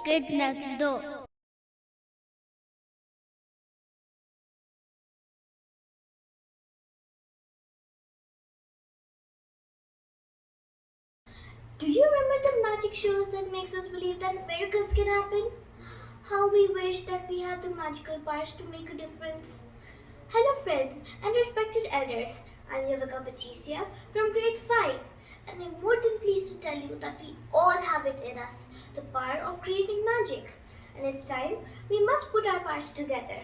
Kid Next Door. Do you remember the magic shows that makes us believe that miracles can happen? How we wish that we had the magical powers to make a difference. Hello friends and respected elders. I'm Yuvika Pachisia from grade 5 and I'm more than pleased to tell you that we all have it in us, the power of creating magic. And it's time we must put our powers together.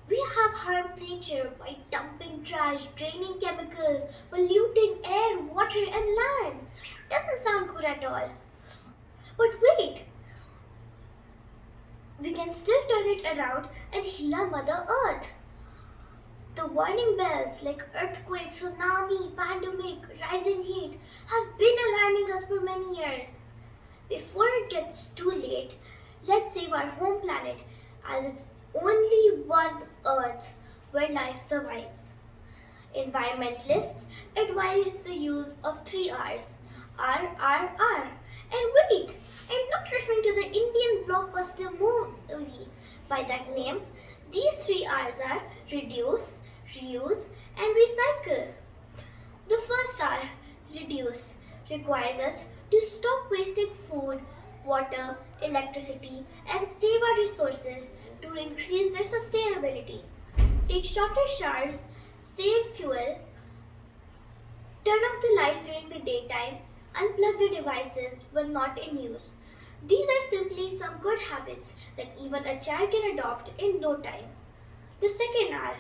We have harmed nature by dumping trash, draining chemicals, polluting air, water, and land. Doesn't sound good at all. But wait, we can still turn it around and heal our Mother Earth. The warning bells like earthquake, tsunami, pandemic, rising heat have been alarming us for many years. Before it gets too late, let's save our home planet as it's only one Earth where life survives. Environmentalists advise the use of 3 R's. R, R, R. And wait, I'm not referring to the Indian blockbuster movie by that name. These 3 R's are reduce, reuse, and recycle. The first R, reduce, requires us to stop wasting food, water, electricity, and save our resources to increase their sustainability. Take shorter showers, save fuel, turn off the lights during the daytime, unplug the devices when not in use. These are simply some good habits that even a child can adopt in no time. The second R,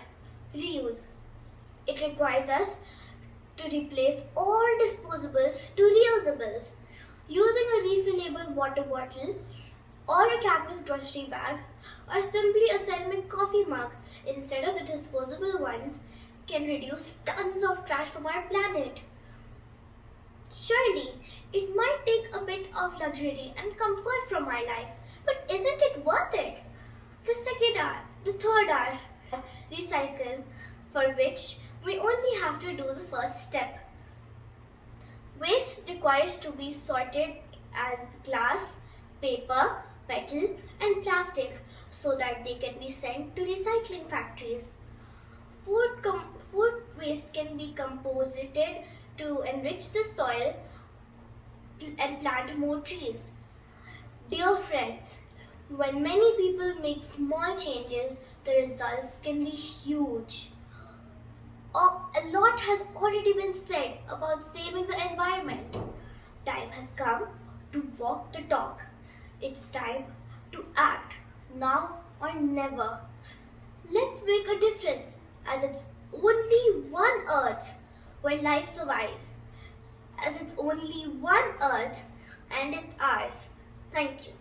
reuse. It requires us to replace all disposables to reusables. Using a refillable water bottle or a canvas grocery bag or simply a ceramic coffee mug instead of the disposable ones can reduce tons of trash from our planet. Surely, it might take a bit of luxury and comfort from our life, but isn't it worth it? The third R, recycle, for which we only have to do the first step. Waste requires to be sorted as glass, paper, metal, and plastic so that they can be sent to recycling factories. Food waste can be composted to enrich the soil and plant more trees. Dear friends, when many people make small changes, the results can be huge. A lot has already been said about saving the environment. Time has come to walk the talk. It's time to act now or never. Let's make a difference as it's only one Earth where life survives. As it's only one Earth and it's ours. Thank you.